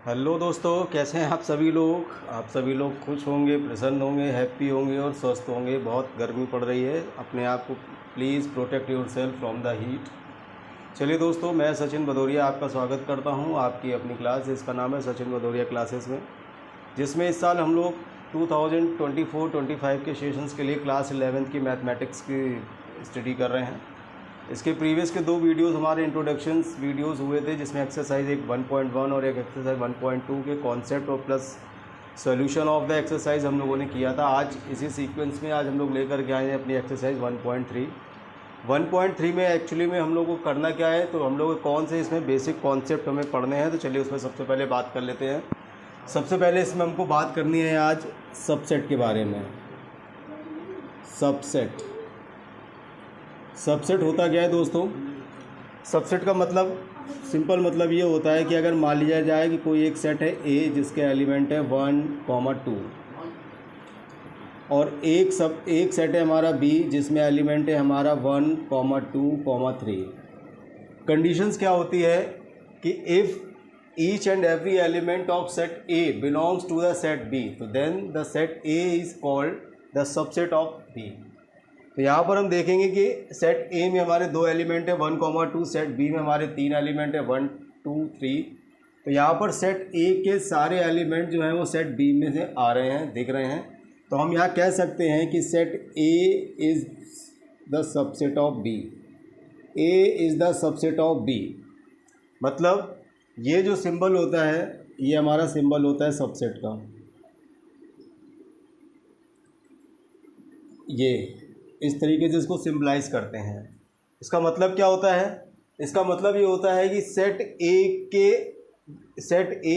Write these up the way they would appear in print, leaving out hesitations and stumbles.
Hello दोस्तों, कैसे हैं आप सभी लोग। आप सभी लोग खुश होंगे, प्रसन्न होंगे, हैप्पी होंगे और स्वस्थ होंगे। बहुत गर्मी पड़ रही है, अपने आप को please protect your self from the heat. चलिए दोस्तों, मैं सचिन भदौरिया आपका स्वागत करता हूं आपकी अपनी क्लास, जिसका नाम है सचिन भदौरिया क्लासेस में, जिसमें इस साल हम लोग 2024-25 के सेशंस के लिए क्लास 11th की मैथमेटिक्स की स्टडी कर रहे हैं। इसके प्रीवियस के 2 वीडियोस हमारे इंट्रोडक्शंस वीडियोस हुए थे, जिसमें एक्सरसाइज एक 1.1 और एक एक्सरसाइज 1.2 के कॉन्सेप्ट और plus solution of the exercise हम लोगों ने किया था। आज इसी सीक्वेंस में आज हम लोग लेकर के आए हैं अपनी एक्सरसाइज 1.3। 1.3 में एक्चुअली में हम लोग को करना क्या है, तो हम लोग कौन से इसमें बेसिक कॉन्सेप्ट हमें पढ़ने हैं। तो चलिए उसमें सबसे पहले बात कर लेते हैं। सबसे पहले इसमें हमको बात करनी है आज सबसेट के बारे में। सबसेट होता क्या है दोस्तों? सबसेट का मतलब सिंपल मतलब ये होता है कि अगर मान लिया जाए कि कोई एक सेट है ए जिसके एलिमेंट है 1, 2 और एक सेट है हमारा बी जिसमें एलिमेंट है हमारा 1, 2, 3। कंडीशंस क्या होती है कि if each and every element of set A belongs to the set B, तो then the set A is called the subset of B. तो यहाँ पर हम देखेंगे कि सेट ए में हमारे 2 एलिमेंट है 1, 2, सेट बी में हमारे 3 एलिमेंट है 1, 2, 3। तो यहाँ पर सेट ए के सारे एलिमेंट जो हैं वो सेट बी में से आ रहे हैं, दिख रहे हैं। तो हम यहाँ कह सकते हैं कि set A is the subset of B. A is the subset of B, मतलब ये जो सिंबल होता है ये हमारा सिंबल होता है सबसेट का। ये इस तरीके से इसको सिंबलाइज करते हैं। इसका मतलब क्या होता है? इसका मतलब ये होता है कि सेट ए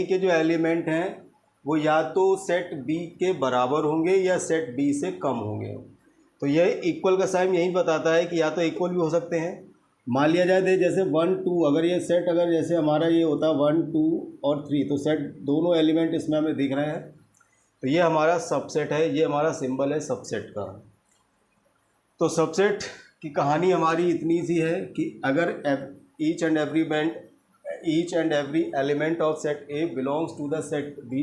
के जो एलिमेंट हैं वो या तो सेट बी के बराबर होंगे या सेट बी से कम होंगे। तो यह इक्वल का साइन यही बताता है कि या तो इक्वल भी हो सकते हैं। मान लिया जाए जैसे 1, 2, अगर ये सेट अगर जैसे हमारा ये होता 1, 2 और 3, तो सेट दोनों एलिमेंट इसमें हमें दिख रहे हैं, तो ये हमारा सबसेट है। ये हमारा सिंबल है सबसेट का। तो सबसेट की कहानी हमारी इतनी सी है कि अगर each and every element of set A belongs to the set B,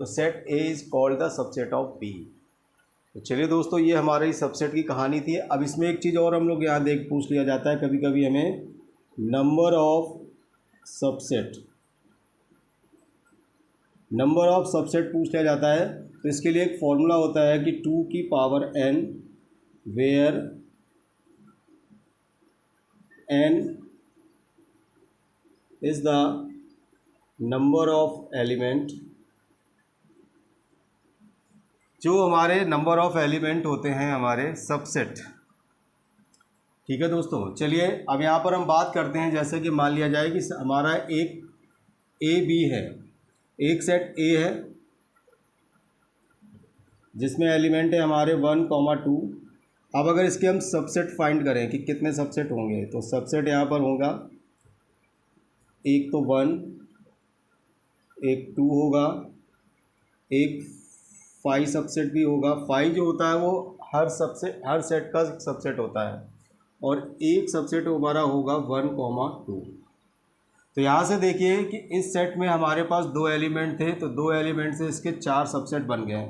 तो set A is called the subset of B. तो चलिए दोस्तों, ये हमारी सबसेट की कहानी थी। अब इसमें एक चीज़ और हम लोग यहाँ पूछ लिया जाता है कभी कभी हमें, नंबर ऑफ सबसेट पूछ लिया जाता है। तो इसके लिए एक फॉर्मूला होता है कि 2 की power n, where n is the number of element, जो हमारे नंबर ऑफ एलिमेंट होते हैं हमारे सबसेट। ठीक है दोस्तों, चलिए अब यहाँ पर हम बात करते हैं। जैसे कि मान लिया जाए कि हमारा एक ए बी है, एक सेट ए है जिसमें एलिमेंट है हमारे 1, 2। अब अगर इसके हम सबसेट फाइंड करें कि कितने सबसेट होंगे, तो सबसेट यहाँ पर होगा एक तो 1, एक 2 होगा, एक 5 सबसेट भी होगा। 5 जो होता है वो हर सेट का सबसेट होता है, और एक सबसेट हमारा होगा 1, 2। तो यहाँ से देखिए कि इस सेट में हमारे पास 2 एलिमेंट थे, तो 2 एलिमेंट से इसके 4 सबसेट बन गए।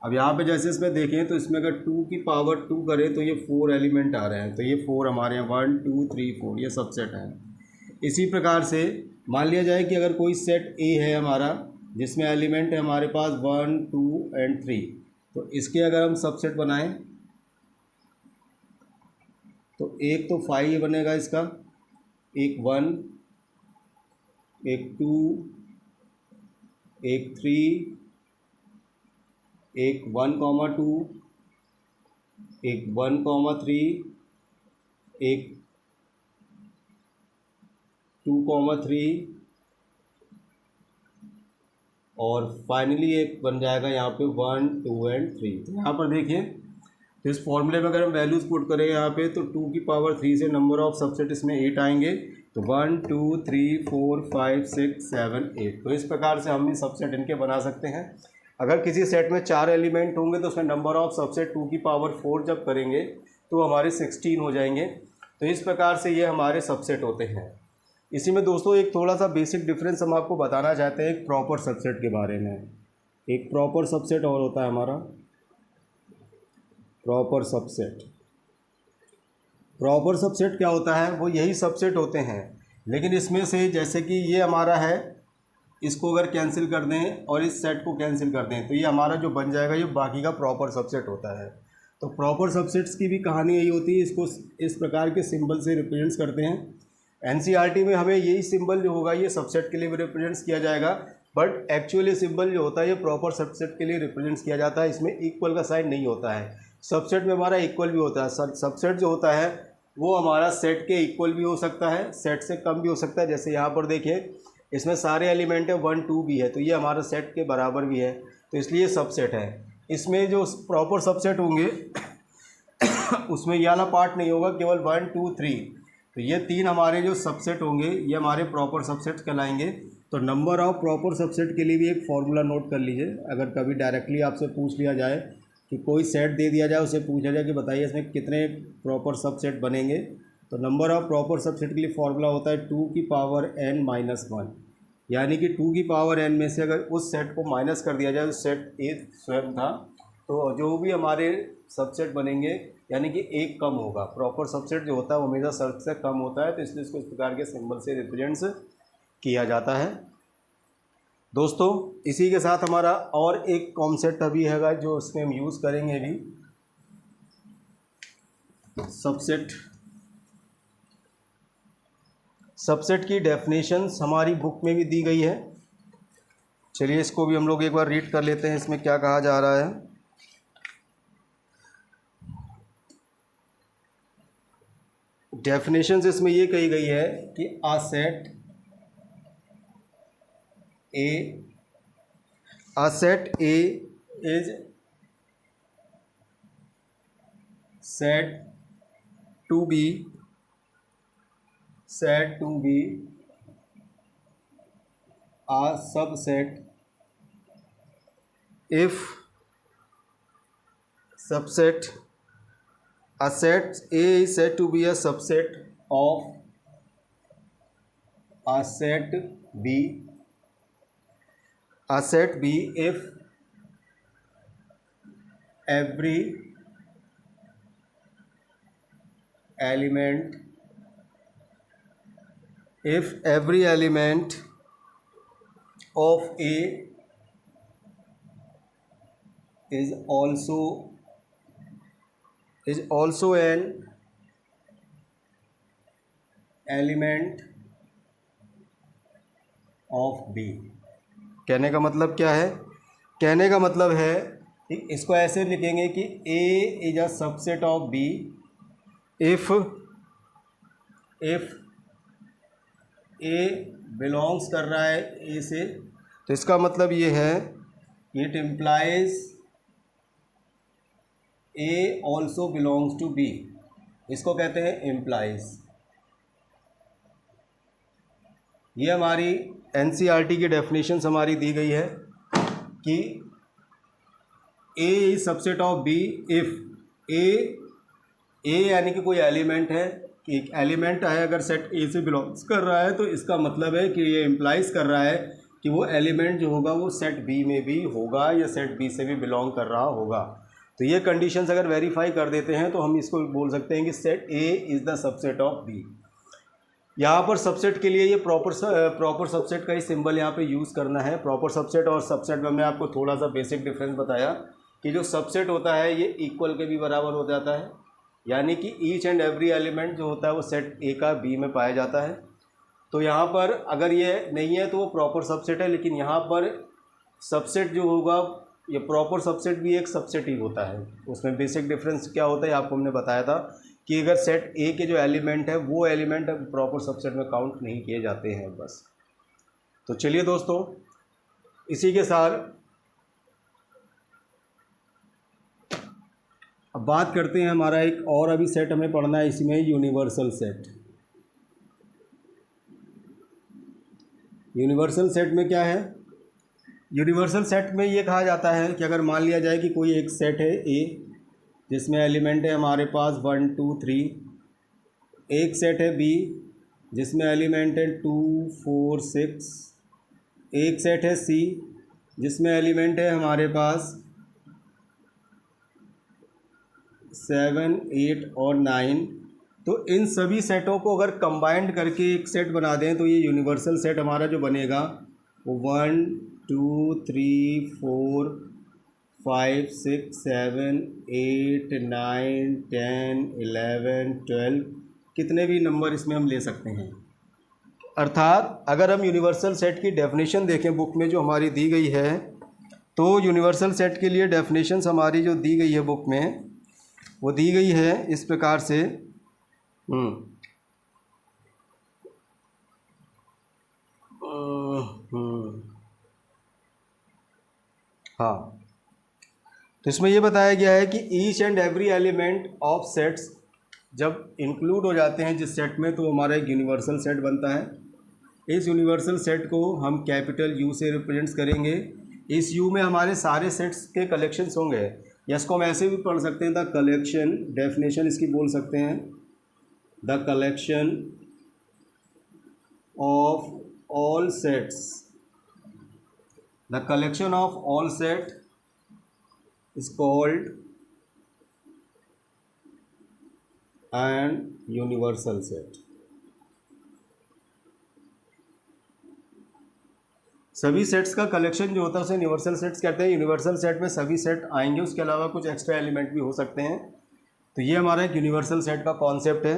अब यहाँ पे जैसे इसमें देखें तो इसमें अगर 2 की पावर 2 करें तो ये 4 एलिमेंट आ रहे हैं। तो ये 4 हमारे यहाँ 1, 2, 3, 4 ये सबसेट है। इसी प्रकार से मान लिया जाए कि अगर कोई सेट ए है हमारा जिसमें एलिमेंट है हमारे पास 1, 2 एंड 3, तो इसके अगर हम सबसेट बनाएं तो एक तो 5 बनेगा इसका, एक 1, एक 2, एक 3, एक 1, 2, एक 1, 3, एक 2, 3 और फाइनली एक बन जाएगा यहाँ पे 1, 2 एंड 3। तो यहाँ पर देखिए, तो इस फॉर्मूले में अगर हम वैल्यूज़ पुट करें यहाँ पे, तो 2 की पावर 3 से नंबर ऑफ सबसेट इसमें 8 आएंगे। तो 1, 2, 3, 4, 5, 6, 7, 8। तो इस प्रकार से हम भी सबसेट इनके बना सकते हैं। अगर किसी सेट में 4 एलिमेंट होंगे तो उसमें नंबर ऑफ सबसेट 2 की पावर 4 जब करेंगे तो हमारे 16 हो जाएंगे। तो इस प्रकार से ये हमारे सबसेट होते हैं। इसी में दोस्तों एक थोड़ा सा बेसिक डिफरेंस हम आपको बताना चाहते हैं एक प्रॉपर सबसेट के बारे में। एक प्रॉपर सबसेट और होता है हमारा प्रॉपर सबसेट। प्रॉपर सबसेट क्या होता है, वो यही सबसेट होते हैं, लेकिन इसमें से जैसे कि ये हमारा है, इसको अगर कैंसिल कर दें और इस सेट को कैंसिल कर दें तो ये हमारा जो बन जाएगा ये बाकी का प्रॉपर सबसेट होता है। तो प्रॉपर सबसेट्स की भी कहानी यही होती है, इसको इस प्रकार के सिंबल से रिप्रेजेंट करते हैं। एनसीईआरटी में हमें यही सिंबल जो होगा ये सबसेट के लिए भी रिप्रेजेंट किया जाएगा, बट एक्चुअली सिंबल जो होता है ये प्रॉपर सबसेट के लिए रिप्रेजेंट किया जाता है। इसमें इक्वल का साइन नहीं होता है। सबसेट में हमारा इक्वल भी होता है। सबसेट जो होता है वो हमारा सेट के इक्वल भी हो सकता है, सेट से कम भी हो सकता है। जैसे यहाँ पर देखिए इसमें सारे एलिमेंट है, 1 2 भी है, तो ये हमारा सेट के बराबर भी है, तो इसलिए सबसेट है। इसमें जो प्रॉपर सबसेट होंगे उसमें ये वाला पार्ट नहीं होगा, केवल 1 2 3, तो ये 3 हमारे जो सबसेट होंगे ये हमारे प्रॉपर सबसेट कहलाएंगे। तो नंबर ऑफ प्रॉपर सबसेट के लिए भी एक फॉर्मूला नोट कर लीजिए। अगर कभी डायरेक्टली आपसे पूछ लिया जाए कि कोई सेट दे दिया जाए, उसे पूछा जाए कि बताइए इसमें कितने प्रॉपर सबसेट बनेंगे, तो नंबर ऑफ प्रॉपर सबसेट के लिए फॉर्मूला होता है 2 की पावर n-1, यानी कि 2 की पावर n में से अगर उस सेट को माइनस कर दिया जाए, उस सेट ए स्वयं था, तो जो भी हमारे सबसेट बनेंगे यानी कि एक कम होगा। प्रॉपर सबसेट जो होता है वो हमेशा सेट से कम होता है, तो इसलिए इसको इस प्रकार के सिंबल से रिप्रेजेंट्स किया जाता है। दोस्तों इसी के साथ हमारा और एक कॉन्सेप्ट अभी हैगा जो इसमें हम यूज़ करेंगे भी, सबसेट। सबसेट की डेफिनेशंस हमारी बुक में भी दी गई है। चलिए इसको भी हम लोग एक बार रीड कर लेते हैं, इसमें क्या कहा जा रहा है। डेफिनेशंस इसमें ये कही गई है कि a set A is said to be a subset if subset a set A is said to be a subset of a set B if every element of A is also an element of B। कहने का मतलब क्या है? कहने का मतलब है कि इसको ऐसे लिखेंगे कि A is a subset of B if A belongs कर रहा है A से, तो इसका मतलब ये है it implies A also belongs to B। इसको कहते हैं इम्प्लाइज। ये हमारी एनसीईआरटी की डेफिनेशंस हमारी दी गई है कि A is subset of B if A यानी कि कोई एलिमेंट है, कि एक एलिमेंट है अगर सेट ए से बिलोंग्स कर रहा है, तो इसका मतलब है कि ये इम्प्लाइज कर रहा है कि वो एलिमेंट जो होगा वो सेट बी में भी होगा या सेट बी से भी बिलोंग कर रहा होगा। तो ये कंडीशंस अगर वेरीफाई कर देते हैं तो हम इसको बोल सकते हैं कि set A is the subset of B. यहाँ पर सबसेट के लिए ये प्रॉपर सबसेट का ही सिंबल यहाँ पे यूज़ करना है। प्रॉपर सबसेट और सबसेट में मैं आपको थोड़ा सा बेसिक डिफरेंस बताया कि जो सबसेट होता है ये इक्वल के भी बराबर हो जाता है, यानी कि ईच एंड एवरी एलिमेंट जो होता है वो सेट ए का बी में पाया जाता है। तो यहाँ पर अगर ये नहीं है तो वो प्रॉपर सबसेट है, लेकिन यहाँ पर सबसेट जो होगा ये प्रॉपर सबसेट भी एक सबसेट ही होता है। उसमें बेसिक डिफरेंस क्या होता है आपको हमने बताया था कि अगर सेट ए के जो एलिमेंट है वो एलिमेंट प्रॉपर सबसेट में काउंट नहीं किए जाते हैं बस। तो चलिए दोस्तों इसी के साथ अब बात करते हैं, हमारा एक और अभी सेट हमें पढ़ना है इसमें, यूनिवर्सल सेट। यूनिवर्सल सेट में क्या है? यूनिवर्सल सेट में ये कहा जाता है कि अगर मान लिया जाए कि कोई एक सेट है ए जिसमें एलिमेंट है हमारे पास 1 2 3, एक सेट है बी जिसमें एलिमेंट है 2 4 6। एक सेट है सी जिसमें एलिमेंट है हमारे पास 7 8 और 9। तो इन सभी सेटों को अगर कंबाइंड करके एक सेट बना दें तो ये यूनिवर्सल सेट हमारा जो बनेगा वो 1 2 3 4 5 6 7 8 9 10 11 12 कितने भी नंबर इसमें हम ले सकते हैं। अर्थात अगर हम यूनिवर्सल सेट की डेफिनेशन देखें बुक में जो हमारी दी गई है, तो यूनिवर्सल सेट के लिए डेफिनेशंस हमारी जो दी गई है बुक में वो दी गई है इस प्रकार से। हाँ, तो इसमें ये बताया गया है कि each and every element of sets जब इंक्लूड हो जाते हैं जिस सेट में, तो हमारा एक यूनिवर्सल सेट बनता है। इस यूनिवर्सल सेट को हम कैपिटल यू से रिप्रेजेंट्स करेंगे। इस यू में हमारे सारे सेट्स के कलेक्शंस होंगे, या इसको हम ऐसे भी पढ़ सकते हैं, द कलेक्शन, डेफिनेशन इसकी बोल सकते हैं, the collection of all sets, the collection of all set is called an universal set। सभी सेट्स का कलेक्शन जो होता है उसे यूनिवर्सल सेट्स कहते हैं। यूनिवर्सल सेट में सभी सेट आएंगे, उसके अलावा कुछ एक्स्ट्रा एलिमेंट भी हो सकते हैं। तो ये हमारा एक यूनिवर्सल सेट का कॉन्सेप्ट है।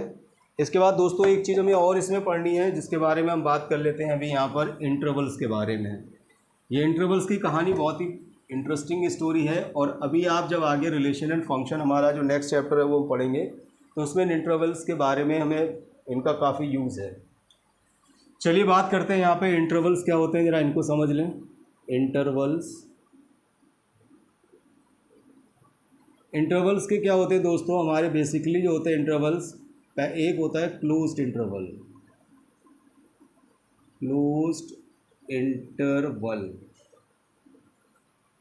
इसके बाद दोस्तों एक चीज़ हमें और इसमें पढ़नी है जिसके बारे में हम बात कर लेते हैं अभी यहाँ पर, इंटरवल्स के बारे में। ये इंटरवल्स की कहानी बहुत ही इंटरेस्टिंग स्टोरी है, और अभी आप जब आगे रिलेशन एंड फंक्शन हमारा जो नेक्स्ट चैप्टर है वो पढ़ेंगे तो उसमें इंटरवल्स के बारे में हमें इनका काफ़ी यूज़ है। चलिए बात करते हैं यहाँ पे इंटरवल्स क्या होते हैं, ज़रा इनको समझ लें। इंटरवल्स के क्या होते हैं दोस्तों, हमारे बेसिकली जो होते हैं इंटरवल्स, एक होता है क्लोज्ड इंटरवल।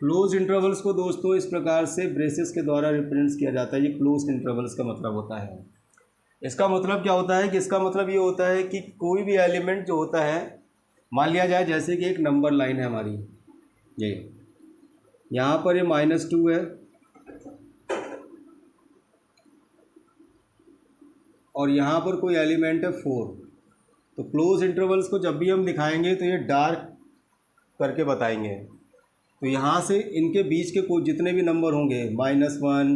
क्लोज इंटरवल्स को दोस्तों इस प्रकार से ब्रेसेस के द्वारा रिप्रेजेंट किया जाता है। ये क्लोज इंटरवल्स का मतलब होता है। इसका मतलब क्या होता है कि इसका मतलब ये होता है कि कोई भी एलिमेंट जो होता है, मान लिया जाए जैसे कि एक नंबर लाइन है हमारी, ये यहाँ पर ये -2 है और यहाँ पर कोई एलिमेंट है 4। तो क्लोज इंटरवल्स को जब भी हम दिखाएंगे तो ये डार्क करके बताएंगे। तो यहाँ से इनके बीच के कोई जितने भी नंबर होंगे, -1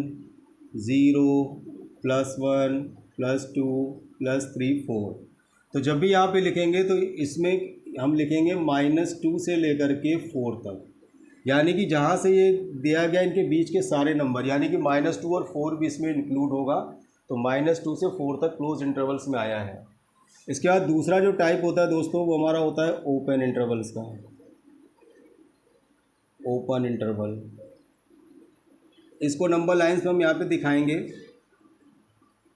0 +1 +2 +3 4, तो जब भी यहाँ पे लिखेंगे तो इसमें हम लिखेंगे -2 से लेकर के 4 तक, यानी कि जहाँ से ये दिया गया इनके बीच के सारे नंबर, यानी कि -2 और 4 भी इसमें इंक्लूड होगा। तो -2 से 4 तक क्लोज इंटरवल्स में आया है। इसके बाद दूसरा जो टाइप होता है दोस्तों वो हमारा होता है ओपन इंटरवल्स का। ओपन इंटरवल, इसको नंबर लाइन्स में हम यहाँ पे दिखाएंगे।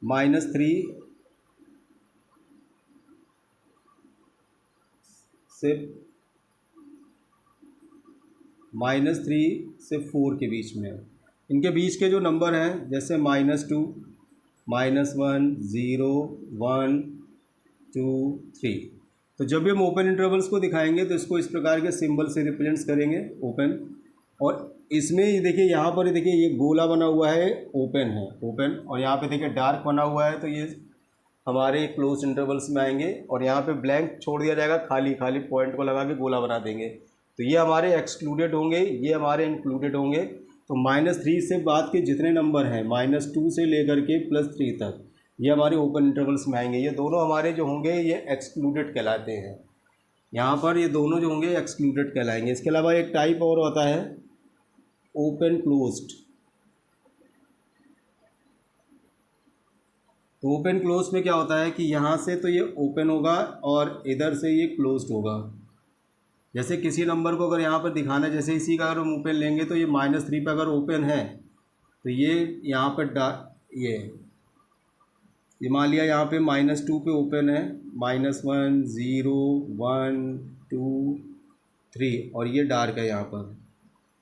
-3 से -3 से 4 के बीच में, इनके बीच के जो नंबर हैं जैसे -2 -1 0 1 2 3। तो जब भी हम ओपन इंटरवल्स को दिखाएंगे तो इसको इस प्रकार के सिंबल से रिप्रेजेंट्स करेंगे, ओपन। और इसमें ये देखिए यहाँ पर देखिए ये गोला बना हुआ है, ओपन है, ओपन। और यहाँ पे देखिए डार्क बना हुआ है, तो ये हमारे क्लोज इंटरवल्स में आएंगे। और यहाँ पे ब्लैंक छोड़ दिया जाएगा, खाली खाली पॉइंट को लगा के गोला बना देंगे। तो ये हमारे एक्सक्लूडेड होंगे, ये हमारे इंक्लूडेड होंगे। तो -3 से बाद के जितने नंबर हैं, -2 से लेकर के +3 तक, ये हमारे ओपन इंटरवल्स में आएंगे। ये दोनों हमारे जो होंगे ये एक्सक्लूडेड कहलाते हैं। यहाँ पर ये दोनों जो होंगे एक्सक्लूडेड कहलाएंगे। इसके अलावा एक टाइप और होता है ओपन क्लोज्ड। तो ओपन क्लोज में क्या होता है कि यहाँ से तो ये ओपन होगा और इधर से ये क्लोज्ड होगा। जैसे किसी नंबर को अगर यहाँ पर दिखाना है, जैसे इसी का अगर हम ओपन लेंगे तो ये -3 पे अगर ओपन है तो ये यहाँ पर ये मान लिया यहाँ पे -2 पे ओपन है, -1 0 1 2 3, और ये डार्क है यहाँ पर,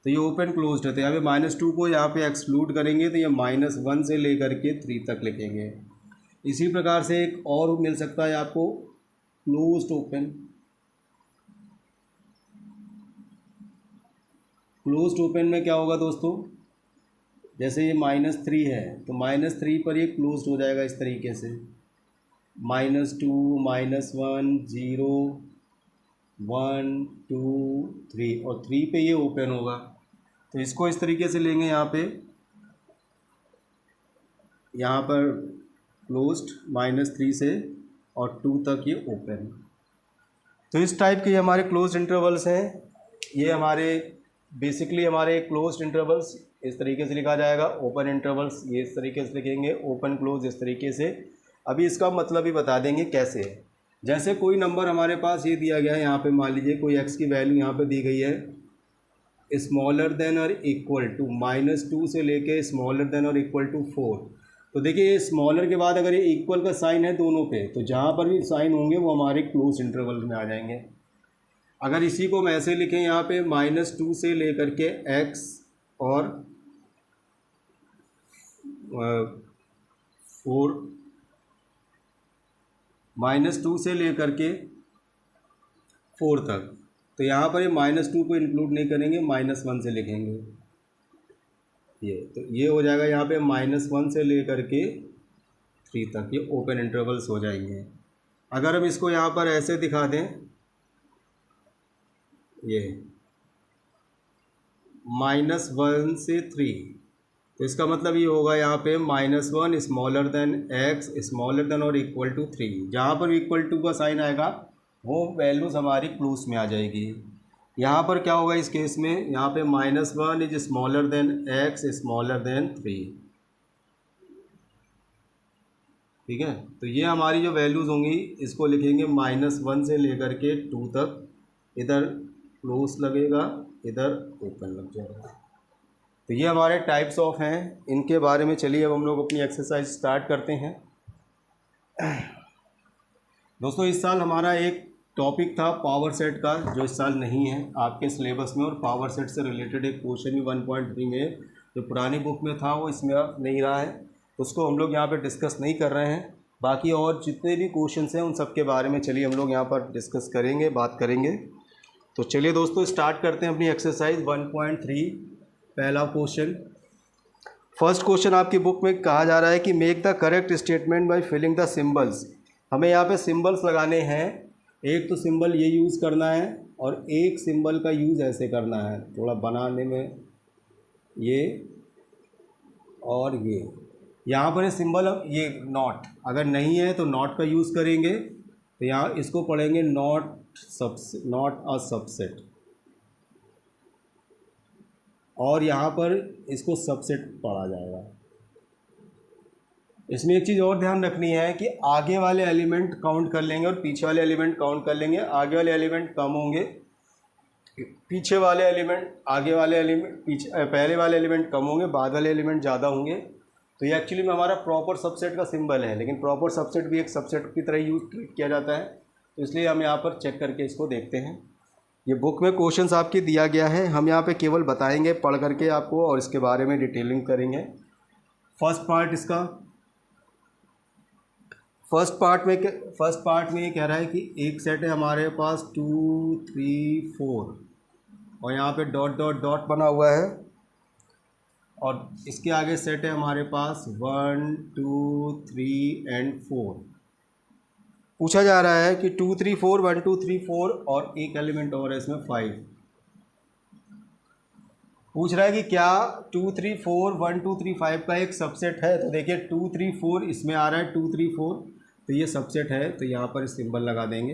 तो ये ओपन क्लोज्ड है। तो यहाँ पे -2 को यहाँ पे एक्सक्लूड करेंगे तो ये -1 से लेकर के 3 तक लिखेंगे। इसी प्रकार से एक और मिल सकता है आपको क्लोज्ड ओपन। क्लोज्ड ओपन में क्या होगा दोस्तों, जैसे ये -3 है तो -3 पर ये क्लोज्ड हो जाएगा इस तरीके से, -2 -1 0 1 2 3 और 3 पे ये ओपन होगा। तो इसको इस तरीके से लेंगे, यहाँ पर क्लोज्ड -3 से और 2 तक ये ओपन। तो इस टाइप के हमारे क्लोज्ड इंटरवल्स हैं। ये हमारे बेसिकली हमारे क्लोज्ड इंटरवल्स इस तरीके से लिखा जाएगा, ओपन इंटरवल्स ये इस तरीके से लिखेंगे, ओपन क्लोज इस तरीके से। अभी इसका मतलब भी बता देंगे कैसे है। जैसे कोई नंबर हमारे पास ये दिया गया है, यहाँ पे मान लीजिए कोई x की वैल्यू यहाँ पे दी गई है स्मॉलर देन और इक्वल टू -2 से लेके स्मॉलर देन और इक्वल टू 4। तो देखिए ये स्मॉलर के बाद अगर ये इक्वल का साइन है दोनों पे, तो जहाँ पर भी साइन होंगे वो हमारे क्लोज इंटरवल में आ जाएंगे। अगर इसी को हम ऐसे लिखें, यहाँ पे -2 से लेकर के x और 4, -2 से लेकर के 4 तक, तो यहाँ पर ये -2 को इंक्लूड नहीं करेंगे, -1 से लिखेंगे ये। तो ये हो जाएगा यहाँ पे -1 से लेकर के 3 तक, ये ओपन इंटरवल्स हो जाएंगे। अगर हम इसको यहाँ पर ऐसे दिखा दें, ये -1 से 3, तो इसका मतलब ये होगा यहाँ पे -1 smaller than x smaller than और इक्वल टू 3। जहाँ पर इक्वल टू का साइन आएगा वो वैल्यूज़ हमारी क्लोज में आ जाएगी। यहाँ पर क्या होगा इस केस में, यहाँ पे -1 is smaller than x smaller then 3। ठीक है, तो ये हमारी जो वैल्यूज़ होंगी इसको लिखेंगे -1 से लेकर के 2 तक, इधर क्लोज लगेगा, इधर ओपन लग जाएगा। तो ये हमारे टाइप्स ऑफ हैं, इनके बारे में चलिए अब हम लोग अपनी एक्सरसाइज स्टार्ट करते हैं। दोस्तों इस साल हमारा एक टॉपिक था पावर सेट का, जो इस साल नहीं है आपके सिलेबस में, और पावर सेट से रिलेटेड एक क्वेश्चन भी 1.3 में जो पुरानी बुक में था वो इसमें अब नहीं रहा है, तो उसको हम लोग यहाँ पे डिस्कस नहीं कर रहे हैं। बाकी और जितने भी क्वेश्चंस हैं उन सब के बारे में चलिए हम लोग यहाँ पर डिस्कस करेंगे, बात करेंगे। तो चलिए दोस्तों स्टार्ट करते हैं अपनी एक्सरसाइज 1.3। पहला क्वेश्चन, फर्स्ट क्वेश्चन आपकी बुक में कहा जा रहा है कि make the correct statement by filling the symbols. हमें यहाँ पे सिंबल्स लगाने हैं, एक तो सिंबल ये यूज़ करना है और एक सिंबल का यूज़ ऐसे करना है, थोड़ा बनाने में ये और ये। यहाँ पर सिंबल ये नॉट, अगर नहीं है तो नॉट का यूज़ करेंगे, तो यहाँ इसको पढ़ेंगे नॉट अ सबसेट, और यहाँ पर इसको सबसेट पढ़ा जाएगा। इसमें एक चीज़ और ध्यान रखनी है कि आगे वाले एलिमेंट काउंट कर लेंगे और पीछे वाले एलिमेंट काउंट कर लेंगे। आगे वाले एलिमेंट कम होंगे, पीछे वाले एलिमेंट आगे वाले एलिमेंट पीछे पहले वाले एलिमेंट कम होंगे, बाद वाले एलिमेंट ज़्यादा होंगे। तो ये एक्चुअली में हमारा प्रॉपर सबसेट का सिंबल है, लेकिन प्रॉपर सबसेट भी एक सबसेट की तरह यूज ट्रीट किया जाता है, तो इसलिए हम यहाँ पर चेक करके इसको देखते हैं। ये बुक में क्वेश्चंस आपके दिया गया है, हम यहाँ पे केवल बताएंगे पढ़ करके आपको, और इसके बारे में डिटेलिंग करेंगे। फर्स्ट पार्ट में ये कह रहा है कि एक सेट है हमारे पास 2 3 4 और यहाँ पे डॉट डॉट डॉट बना हुआ है, और इसके आगे सेट है हमारे पास 1 2 3 एंड 4। पूछा जा रहा है कि 2 3 4 1 2 3 4 और एक एलिमेंट और है इसमें 5। पूछ रहा है कि क्या 2 3 4 1 2 3 5 का एक सबसेट है। तो देखिए 2 3 4 इसमें आ रहा है, 2 3 4 तो ये सबसेट है, तो यहाँ पर सिंबल लगा देंगे।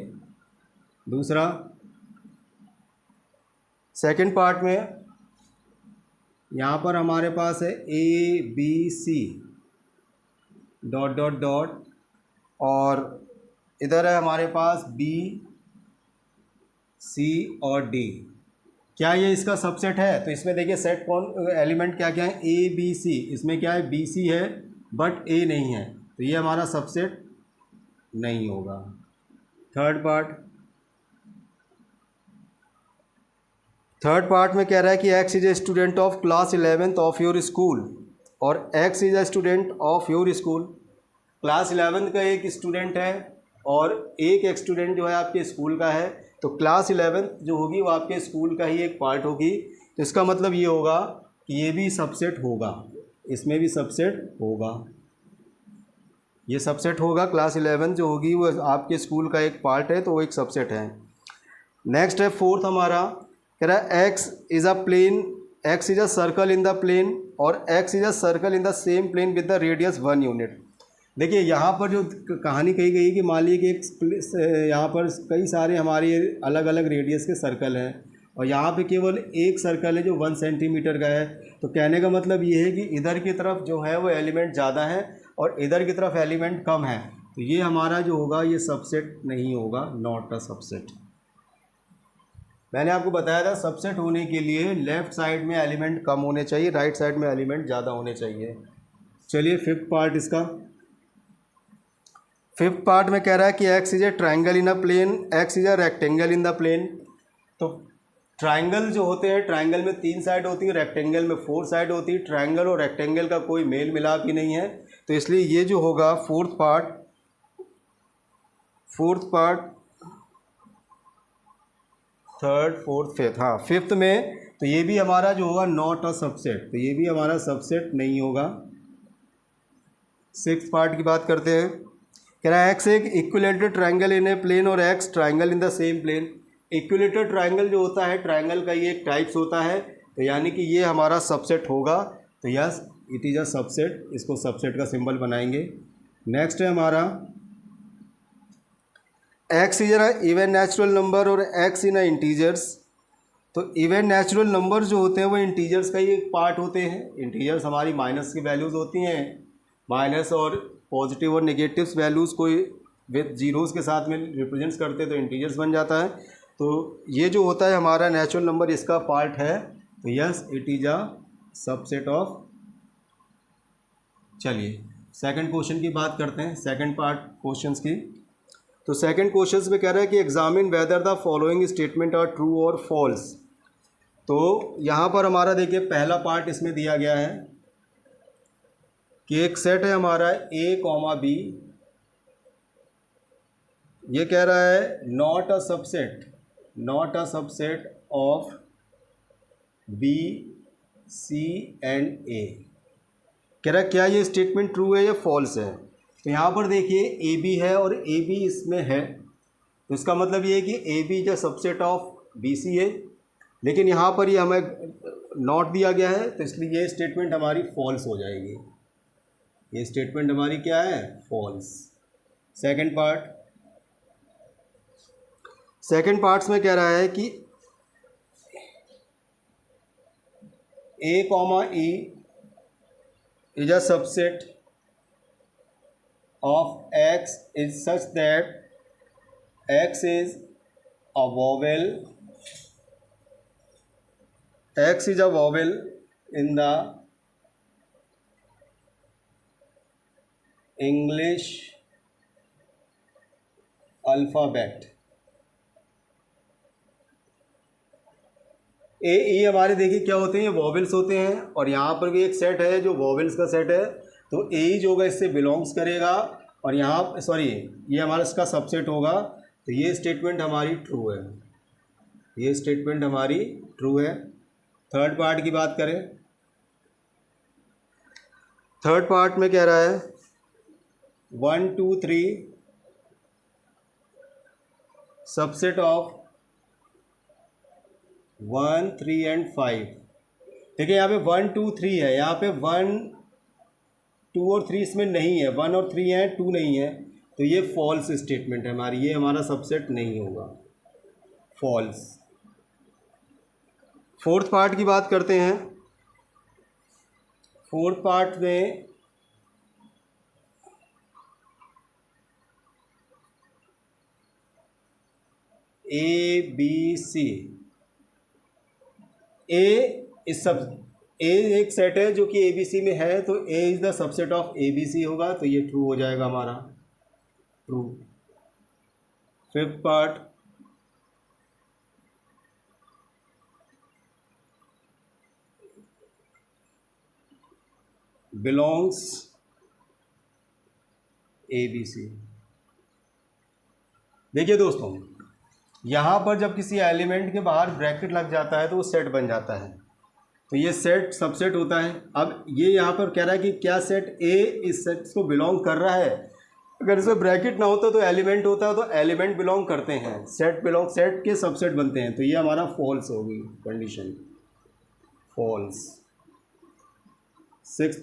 दूसरा सेकंड पार्ट में यहाँ पर हमारे पास है ABC डॉट डॉट डॉट, और इधर है हमारे पास B C और D। क्या ये इसका सबसेट है? तो इसमें देखिए सेट कौन एलिमेंट क्या क्या है, A B C। इसमें क्या है, BC है बट A नहीं है, तो ये हमारा सबसेट नहीं होगा। थर्ड पार्ट में कह रहा है कि X is a student of class 11th of your school, और X is a student of your school. Class 11th का एक स्टूडेंट है और एक स्टूडेंट जो है आपके स्कूल का है, तो क्लास 11 जो होगी वो आपके स्कूल का ही एक पार्ट होगी। तो इसका मतलब ये होगा कि ये भी सबसेट होगा, इसमें भी सबसेट होगा, ये सबसेट होगा। क्लास 11 जो होगी वो आपके स्कूल का एक पार्ट है, तो वो एक सबसेट है। नेक्स्ट है फोर्थ हमारा, कह रहा है X is a plane, X is a circle in the plane और X is a circle in the same plane with the radius 1 unit. देखिए यहाँ पर जो कहानी कही गई कि मान लीजिए कि यहाँ पर कई सारे हमारे अलग अलग रेडियस के सर्कल हैं और यहाँ पे केवल एक सर्कल है जो 1 सेंटीमीटर का है। तो कहने का मतलब ये है कि इधर की तरफ जो है वो एलिमेंट ज़्यादा है और इधर की तरफ एलिमेंट कम है, तो ये हमारा जो होगा ये सबसेट नहीं होगा, नॉट अ सबसेट। मैंने आपको बताया था सबसेट होने के लिए लेफ़्ट साइड में एलिमेंट कम होने चाहिए, राइट साइड में एलिमेंट ज़्यादा होने चाहिए। चलिए फिफ्थ पार्ट इसका, फिफ्थ पार्ट में कह रहा है कि X is a triangle in a plane, X is a rectangle in the plane. तो ट्राइंगल जो होते हैं, ट्राइंगल में 3 साइड होती है, रेक्टेंगल में 4 साइड होती है। ट्राइंगल और रेक्टेंगल का कोई मेल मिलाप ही नहीं है, तो इसलिए ये जो होगा fourth part third fourth fifth, हाँ फिफ्थ में, तो ये भी हमारा जो होगा नॉट अ सबसेट, तो ये भी हमारा सबसेट नहीं होगा। सिक्स्थ पार्ट की बात करते हैं, कह रहा है एक्स एक equilateral triangle in a plane और X triangle in the same plane. Equilateral triangle जो होता है, ट्राइंगल का ये एक टाइप्स होता है, तो यानी कि ये हमारा सबसेट होगा, तो yes it is a subset, इसको सबसेट का सिंबल बनाएंगे। नेक्स्ट है हमारा x is a even natural number और एक्स इन अ इंटीजर्स। तो इवन नेचुरल नंबर जो होते हैं वो इंटीजर्स का ही एक पार्ट होते हैं। इंटीजर्स हमारी माइनस की वैल्यूज़ होती हैं, माइनस और पॉजिटिव और नेगेटिव्स वैल्यूज़ को विद जीरोज़ के साथ में रिप्रेजेंट्स करते हैं, तो इंटीजर्स बन जाता है। तो ये जो होता है हमारा नेचुरल नंबर, इसका पार्ट है, तो yes it is a subset of. चलिए सेकंड क्वेश्चन की बात करते हैं, सेकंड पार्ट क्वेश्चंस की। तो सेकंड क्वेश्चन में कह रहा है कि examine whether the following statement are true और फॉल्स। तो यहाँ पर हमारा देखिए पहला पार्ट इसमें दिया गया है कि एक सेट है हमारा ए कॉमा बी, ये कह रहा है not a subset of B C and A. कह रहा है क्या ये स्टेटमेंट ट्रू है या फॉल्स है। तो यहाँ पर देखिए ए बी है और ए बी इसमें है, तो इसका मतलब ये है कि A B is a subset of B C है, लेकिन यहाँ पर ये हमें नॉट दिया गया है, तो इसलिए ये स्टेटमेंट हमारी फॉल्स हो जाएगी। ये स्टेटमेंट हमारी क्या है, फॉल्स। सेकंड पार्ट्स में कह रहा है कि A comma E is a subset of X is such that X is a vowel, X is a vowel in the English alphabet. A E हमारे देखिए क्या होते हैं, ये वॉवेल्स होते हैं, और यहाँ पर भी एक सेट है जो वॉवेल्स का सेट है, तो ए ई जो होगा इससे बिलोंग्स करेगा, और यहाँ सॉरी ये हमारा इसका सबसेट होगा, तो ये स्टेटमेंट हमारी ट्रू है, ये स्टेटमेंट हमारी ट्रू है। थर्ड पार्ट की बात करें, थर्ड पार्ट में कह रहा है 1 2 3 सबसेट ऑफ 1 3 एंड 5। देखिए यहाँ पे 1 2 3 है, यहाँ पे 1 2 और 3 इसमें नहीं है, 1 और 3 है, 2 नहीं है, तो ये फॉल्स स्टेटमेंट है हमारी, ये हमारा सबसेट नहीं होगा, फॉल्स। फोर्थ पार्ट की बात करते हैं। फोर्थ पार्ट में ए बी सी, ए इस सब ए एक सेट है जो कि ए बी सी में है, तो A is the subset of A B C होगा, तो ये ट्रू हो जाएगा हमारा, true. Fifth part, belongs A B C, देखिए दोस्तों, यहाँ पर जब किसी एलिमेंट के बाहर ब्रैकेट लग जाता है तो वो सेट बन जाता है, तो ये सेट सबसेट होता है। अब ये यहाँ पर कह रहा है कि क्या सेट ए इस सेट को बिलोंग कर रहा है। अगर इसमें ब्रैकेट ना होता तो एलिमेंट होता है, तो एलिमेंट बिलोंग करते हैं, सेट बिलोंग, सेट के सबसेट बनते हैं, तो ये हमारा फॉल्स होगी कंडीशन, फॉल्स। सिक्स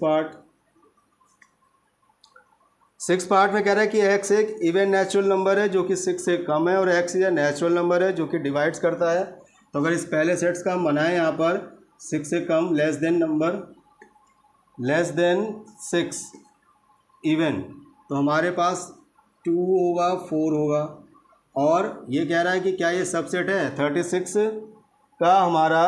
पार्ट में कह रहा है कि एक्स एक इवन नेचुरल नंबर है जो कि 6 से कम है, और एक्स यह नेचुरल नंबर है जो कि डिवाइड्स करता है। तो अगर इस पहले सेट्स का हम बनाएं यहाँ पर 6 से कम, less than number, less than 6 even, तो हमारे पास 2 होगा, 4 होगा। और ये कह रहा है कि क्या ये सबसेट है 36 का हमारा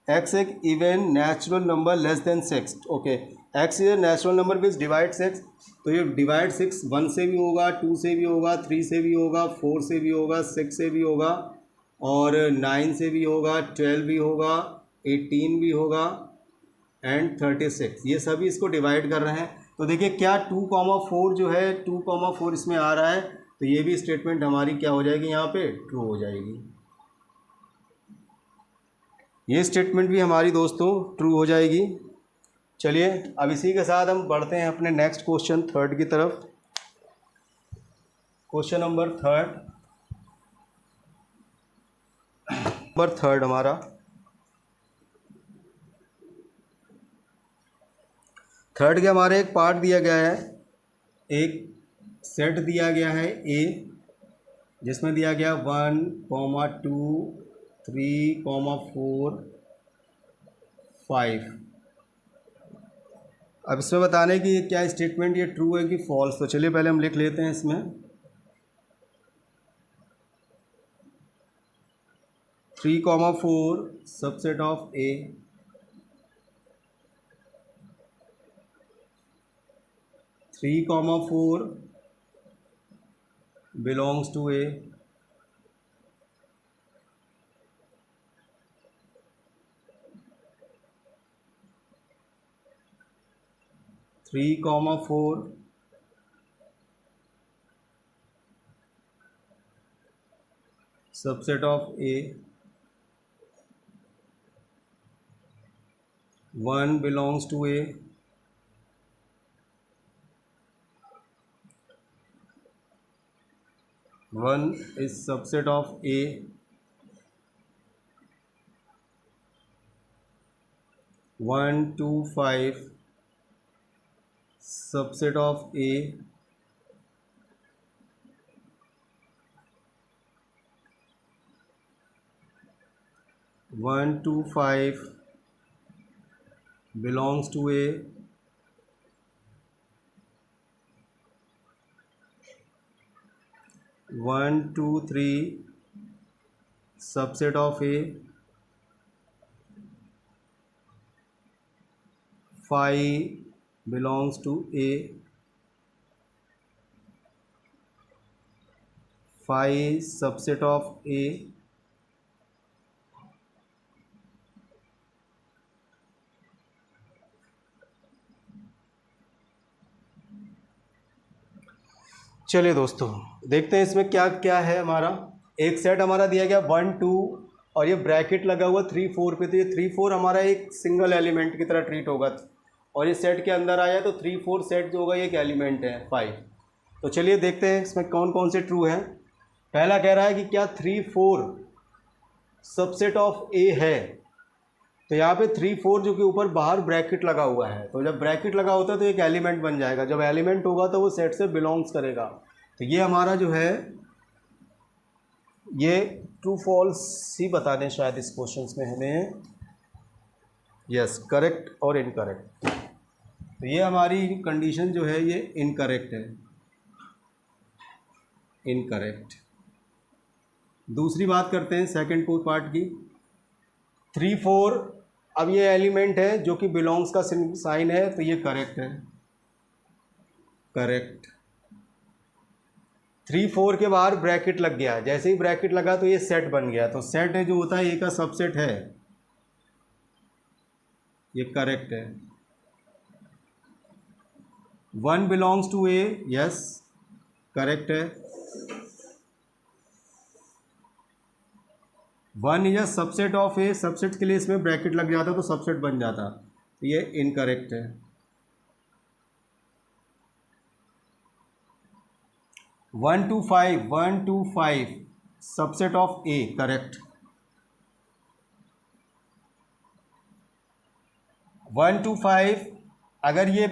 एक्स एक even natural number less than 6। Okay, x is a natural number which divide 6, तो ये डिवाइड 6 1 से भी होगा, 2 से भी होगा, 3 से भी होगा, 4 से भी होगा, 6 से भी होगा, और 9 से भी होगा, 12 भी होगा, 18 भी होगा, एंड 36, ये सभी इसको डिवाइड कर रहे हैं। तो देखिए क्या 2,4 जो है 2,4 इसमें आ रहा है, तो ये भी स्टेटमेंट हमारी क्या हो जाएगी, यहाँ पे ट्रू हो जाएगी। ये स्टेटमेंट भी हमारी दोस्तों ट्रू हो जाएगी। चलिए अब इसी के साथ हम बढ़ते हैं अपने नेक्स्ट क्वेश्चन थर्ड की तरफ। क्वेश्चन नंबर थर्ड हमारा, थर्ड के हमारे एक पार्ट दिया गया है, एक सेट दिया गया है ए, जिसमें दिया गया 1, 2, 3, 4, 5। अब इसमें बताने कि क्या स्टेटमेंट ये ट्रू है कि फॉल्स, तो चलिए पहले हम लिख लेते हैं इसमें 3, 4 subset of A, 3, 4 belongs to A, 3, 4 subset of A, 1 belongs to A, 1 is subset of A, 1, 2, 5 subset of A, 1, 2, 5 belongs to A, 1, 2, 3 subset of A, 5 belongs to A, 5 subset of A, चलिए दोस्तों देखते हैं इसमें क्या क्या है। हमारा एक सेट हमारा दिया गया 1, 2 और ये ब्रैकेट लगा हुआ 3, 4 पे, तो ये 3, 4 हमारा एक सिंगल एलिमेंट की तरह ट्रीट होगा, और ये सेट के अंदर आया तो 3, 4 सेट जो होगा ये एक एलिमेंट है 5। तो चलिए देखते हैं इसमें कौन कौन से ट्रू हैं। पहला कह रहा है कि क्या 3, 4 सबसेट ऑफ ए है, तो यहाँ पे 3, 4 जो कि ऊपर बाहर ब्रैकेट लगा हुआ है, तो जब ब्रैकेट लगा होता है तो एक एलिमेंट बन जाएगा, जब एलिमेंट होगा तो वो सेट से बिलोंग्स करेगा। तो ये हमारा जो है ये ट्रू फॉल्स ही बता दें शायद इस क्वेश्चंस में हमें, यस करेक्ट और इनकरेक्ट। तो ये हमारी कंडीशन जो है ये इनकरेक्ट है, इनकरेक्ट। दूसरी बात करते हैं सेकंड पार्ट की। 3, 4 अब ये एलिमेंट है जो कि बिलोंग्स का साइन है, तो ये करेक्ट है, करेक्ट। 3, 4 के बाहर ब्रैकेट लग गया, जैसे ही ब्रैकेट लगा तो ये सेट बन गया, तो सेट है जो होता है ए का सबसेट है, ये करेक्ट है। 1 belongs to A, yes correct है। 1 is a subset of A, subset के लिए इसमें ब्रैकेट लग जाता तो सबसेट बन जाता, तो ये इनकरेक्ट है। 1 to 5 subset of A, correct. 1 to 5 अगर ये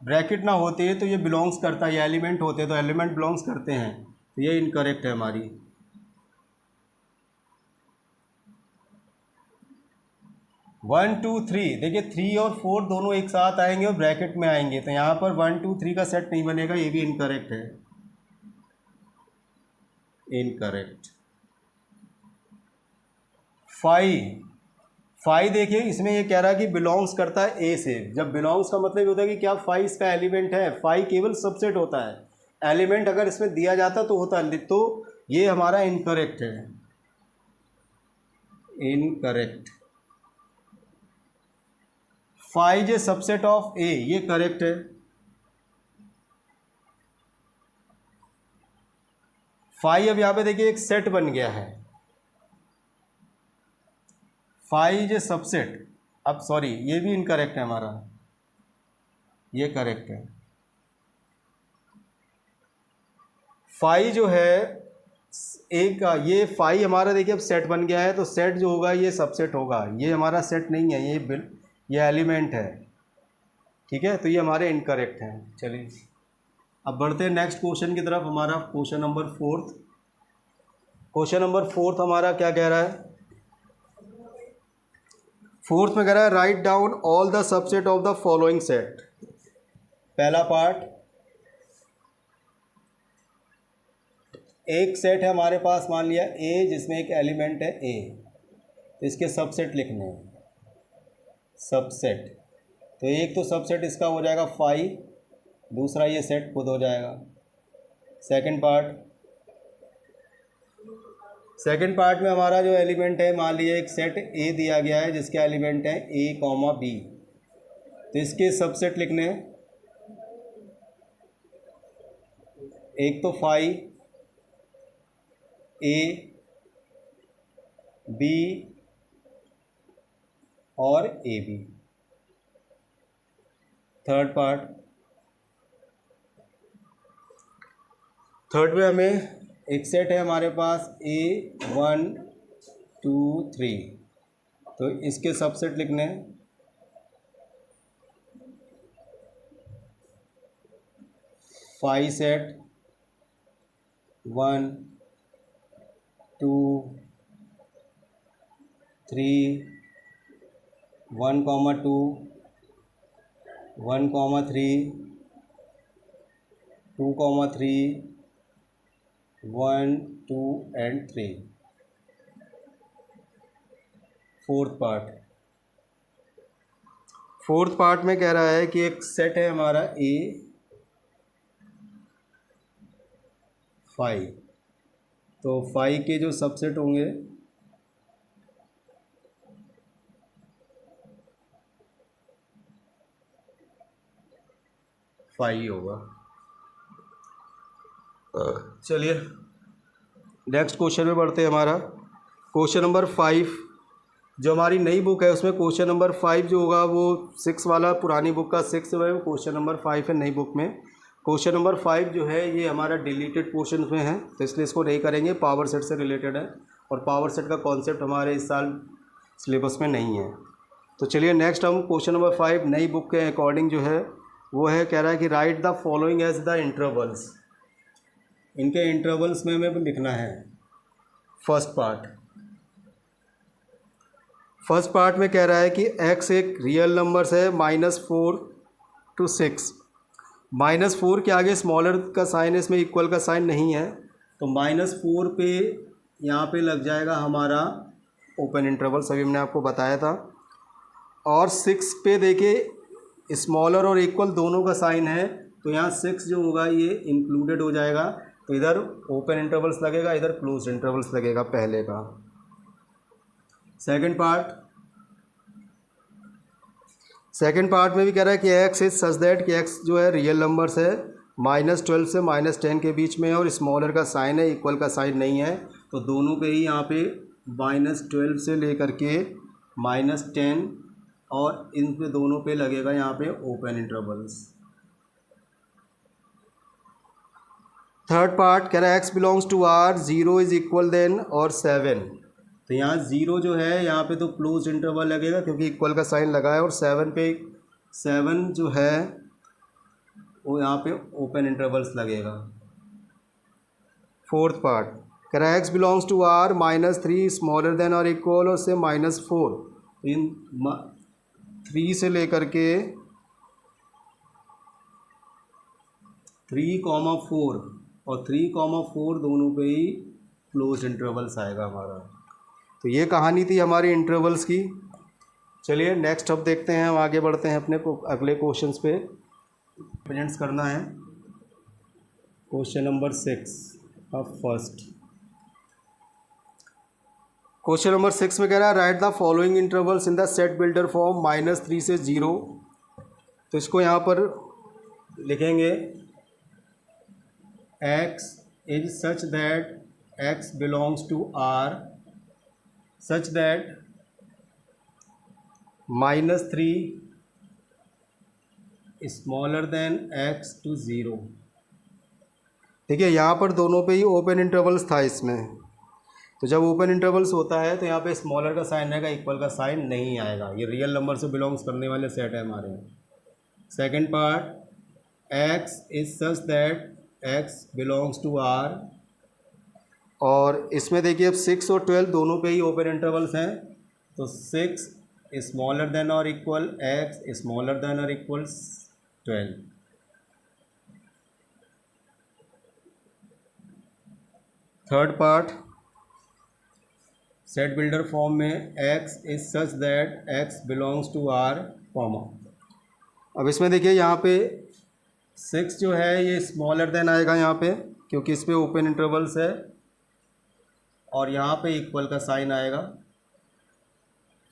ब्रैकेट ना होते तो ये बिलोंग्स करता, ये एलिमेंट होते तो एलिमेंट बिलोंग्स करते हैं, तो ये इनकरेक्ट है हमारी। 1 2 3, देखिए 3 और 4 दोनों एक साथ आएंगे और ब्रैकेट में आएंगे, तो यहाँ पर 1 2 3 का सेट नहीं बनेगा, ये भी इनकरेक्ट है, इनकरेक्ट। 5 देखिए इसमें ये कह रहा है कि बिलोंग्स करता है ए से। जब बिलोंग्स का मतलब ये होता है कि क्या 5 इसका एलिमेंट है, 5 केवल सबसेट होता है, एलिमेंट अगर इसमें दिया जाता तो होता, तो ये हमारा इनकरेक्ट है, इनकरेक्ट। 5 इज सबसेट ऑफ ए, ये करेक्ट है। 5 अब यहाँ पे देखिए एक सेट बन गया है, 5 इज ए सबसेट। अब सॉरी ये भी इनकरेक्ट है हमारा, ये करेक्ट है। 5 जो है एक का, ये 5 हमारा देखिए अब सेट बन गया है, तो सेट जो होगा ये सबसेट होगा, ये हमारा सेट नहीं है, ये एलिमेंट है, ठीक है, तो ये हमारे इनकरेक्ट हैं। चलिए अब बढ़ते हैं नेक्स्ट क्वेश्चन की तरफ, हमारा क्वेश्चन नंबर 4। क्वेश्चन नंबर 4 हमारा क्या कह रहा है, 4 में कह रहा है write down all the subset of the following set. पहला पार्ट, एक सेट है हमारे पास, मान लिया ए, जिसमें एक एलिमेंट है ए, तो इसके सबसेट लिखने हैं, सबसेट। तो एक तो सबसेट इसका हो जाएगा 5, दूसरा ये सेट खुद हो जाएगा। सेकंड पार्ट में हमारा जो एलिमेंट है, मान लीजिए एक सेट ए दिया गया है जिसके एलिमेंट है ए कॉमा बी, तो इसके सबसेट लिखने हैं, एक तो 5 ए बी और ए बी। थर्ड में हमें एक सेट है हमारे पास ए 1 2 3, तो इसके सबसेट लिखने हैं, 5 सेट 1 2 3 1 2 1 3 2 3 1 2 and 3। फोर्थ पार्ट में कह रहा है कि एक सेट है हमारा ए 5, तो 5 के जो सबसेट होंगे, फाइव ही होगा। चलिए नेक्स्ट क्वेश्चन में बढ़ते हैं। हमारा क्वेश्चन नंबर 5 जो हमारी नई बुक है उसमें क्वेश्चन नंबर 5 जो होगा वो 6 वाला, पुरानी बुक का 6 है, क्वेश्चन नंबर 5 है नई बुक में। क्वेश्चन नंबर 5 जो है ये हमारा डिलीटेड पोर्शन में है, तो इसलिए इसको नहीं करेंगे, पावर सेट से रिलेटेड है और पावर सेट का कॉन्सेप्ट हमारे इस साल सिलेबस में नहीं है। तो चलिए नेक्स्ट हम क्वेश्चन नंबर 5 नई बुक के अकॉर्डिंग जो है वो है, कह रहा है कि write the following as the intervals. इनके इंटरवल्स में हमें लिखना है। फर्स्ट पार्ट में कह रहा है कि x एक रियल नंबर्स है -4 to 6। -4 के आगे स्मॉलर का साइन है, इसमें इक्वल का साइन नहीं है, तो -4 पे यहाँ पे लग जाएगा हमारा ओपन इंटरवल, सभी हमने आपको बताया था। और 6 पे देखिए स्मॉलर और इक्वल दोनों का साइन है, तो यहाँ 6 जो होगा ये इंक्लूडेड हो जाएगा, तो इधर ओपन इंटरवल्स लगेगा, इधर क्लोज इंटरवल्स लगेगा पहले का। सेकंड पार्ट में भी कह रहा है कि x इज सच दैट कि x जो है रियल नंबर्स है, -12 से -10 के बीच में है और स्मॉलर का साइन है, इक्वल का साइन नहीं है, तो दोनों पे ही यहाँ पे -12 से लेकर के -10 और इन पे दोनों पे लगेगा यहाँ पे ओपन इंटरवल्स। थर्ड पार्ट कह रहा है x belongs to R, 0 is equal than और 7। तो यहाँ 0 जो है यहाँ पे तो क्लोज इंटरवल लगेगा क्योंकि इक्वल का साइन लगा है, और 7 पे 7 जो है वो यहाँ पे ओपन इंटरवल्स लगेगा। फोर्थ पार्ट कह रहा है x belongs to R, -3 smaller than और इक्वल और से -4। इन 3 से लेकर के 3,4 और 3,4 दोनों पे ही क्लोज इंटरवल्स आएगा हमारा। तो ये कहानी थी हमारी इंटरवल्स की। चलिए नेक्स्ट अब देखते हैं, हम आगे बढ़ते हैं अपने अगले क्वेश्चंस पे प्रेजेंट्स करना है। क्वेश्चन नंबर 6 अब फर्स्ट क्वेश्चन नंबर 6 में कह रहा है right the following intervals in the set builder form -3 से 0। तो इसको यहाँ पर लिखेंगे x is such that x belongs to R such that -3 smaller then x to 0। ठीक है, यहाँ पर दोनों पे ही ओपन इंटरवल्स था इसमें। तो जब ओपन इंटरवल्स होता है तो यहाँ पे स्मॉलर का साइन आएगा, इक्वल का साइन नहीं आएगा। ये रियल नंबर से बिलोंग्स करने वाले सेट है हमारे। Second part x is such that x belongs to R, और इसमें देखिए अब 6 और 12 दोनों पे ही ओपन इंटरवल्स हैं। तो 6 स्मॉलर देन और इक्वल x स्मॉलर देन और equals 12। Third part set builder form में x is such that x belongs to R comma. अब इसमें देखिए यहाँ पे 6 जो है ये स्मॉलर देन आएगा यहाँ पे क्योंकि इस पर ओपन इंटरवल्स है, और यहाँ पे इक्वल का साइन आएगा।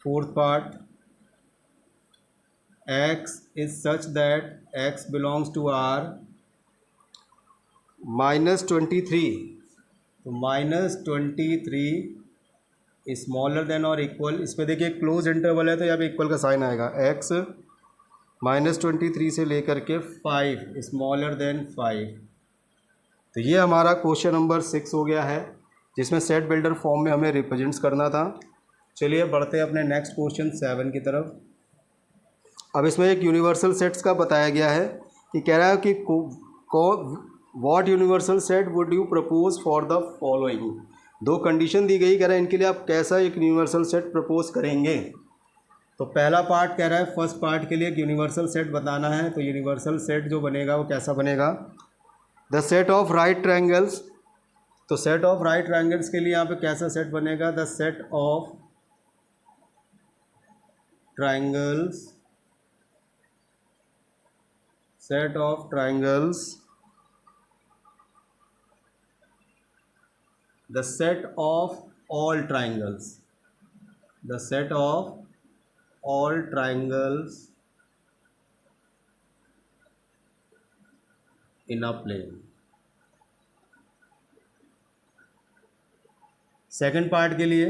Fourth part x is such that x belongs to R -23। तो -23 स्मॉलर देन और इक्वल, इस पर देखिए क्लोज इंटरवल है तो यहाँ पे इक्वल का साइन आएगा। x -23 से लेकर के 5 स्मॉलर देन 5। तो ये हमारा क्वेश्चन नंबर 6 हो गया है जिसमें सेट बिल्डर फॉर्म में हमें रिप्रेजेंट्स करना था। चलिए बढ़ते हैं अपने नेक्स्ट क्वेश्चन 7 की तरफ। अब इसमें एक यूनिवर्सल सेट्स का बताया गया है कि कह रहा है कि what universal set would you propose for the following. दो कंडीशन दी गई, कह रहा है इनके लिए आप कैसा एक यूनिवर्सल सेट प्रपोज करेंगे। तो पहला पार्ट कह रहा है फर्स्ट पार्ट के लिए एक यूनिवर्सल सेट बताना है। तो यूनिवर्सल सेट जो बनेगा वो कैसा बनेगा, the set of right triangles. तो सेट ऑफ राइट ट्रायंगल्स के लिए यहाँ पे कैसा सेट बनेगा, the set of triangles, set of triangles, the set of all triangles, the set of all triangles in a plane। Second part के लिए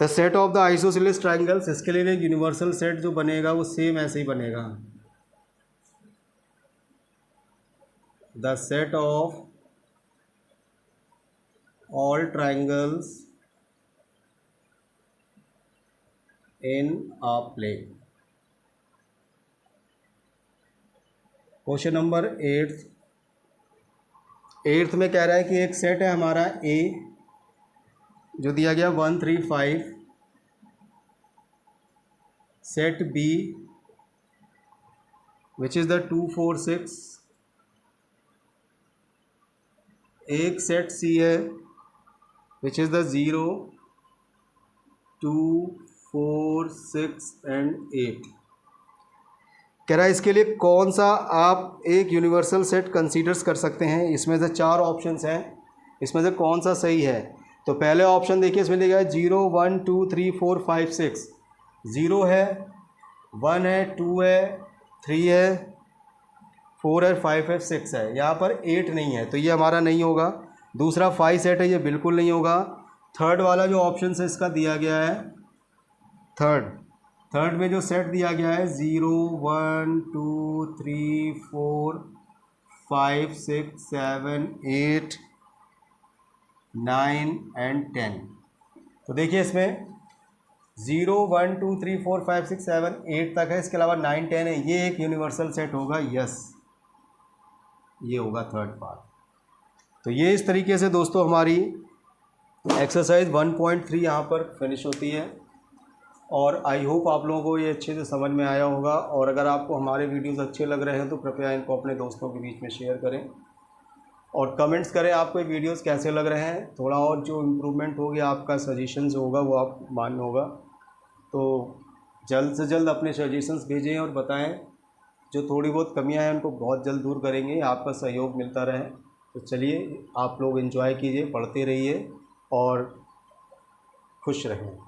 the set of the isosceles triangles, इसके लिए एक यूनिवर्सल सेट जो बनेगा वो same ऐसे ही बनेगा, the set of all triangles in a plane. Question number 8 में कह रहा है कि एक सेट है हमारा A जो दिया गया 1 3 5, set B which is the 2 4 6, एक सेट C है विच इज़ द 0 2 4 6 एंड 8। कह रहा है इसके लिए कौन सा आप एक यूनिवर्सल सेट कंसीडर्स कर सकते हैं। इसमें से 4 ऑप्शंस हैं, इसमें से कौन सा सही है। तो पहले ऑप्शन देखिए, इसमें लिखा है 0 1 2 3 4 5 6। 0 है, 1 है, 2 है, 3 है, 4 है, 5 है, 6 है। यहाँ पर 8 नहीं है तो ये हमारा नहीं होगा। दूसरा 5 सेट है, ये बिल्कुल नहीं होगा। थर्ड वाला जो ऑप्शन है इसका दिया गया है थर्ड में जो सेट दिया गया है 0 1 2 3 4 5 6 7 8 9 एंड 10। तो देखिए इसमें 0 1 2 3 4 5 6 7 8 तक है, इसके अलावा 9 10 है। ये एक यूनिवर्सल सेट होगा, यस ये होगा थर्ड पार्ट। तो ये इस तरीके से दोस्तों हमारी एक्सरसाइज 1.3 यहाँ पर फिनिश होती है और आई होप आप लोगों को ये अच्छे से समझ में आया होगा। और अगर आपको हमारे वीडियोस अच्छे लग रहे हैं तो कृपया इनको अपने दोस्तों के बीच में शेयर करें और कमेंट्स करें आपको ये वीडियोस कैसे लग रहे हैं। थोड़ा और जो इम्प्रूवमेंट होगी, आपका सजेशंस होगा वो आप मान्य होगा, तो जल्द से जल्द अपने सजेशंस भेजें और बताएं। जो थोड़ी बहुत कमियां हैं उनको बहुत जल्द दूर करेंगे, आपका सहयोग मिलता रहे। तो चलिए आप लोग एंजॉय कीजिए, पढ़ते रहिए और खुश रहें।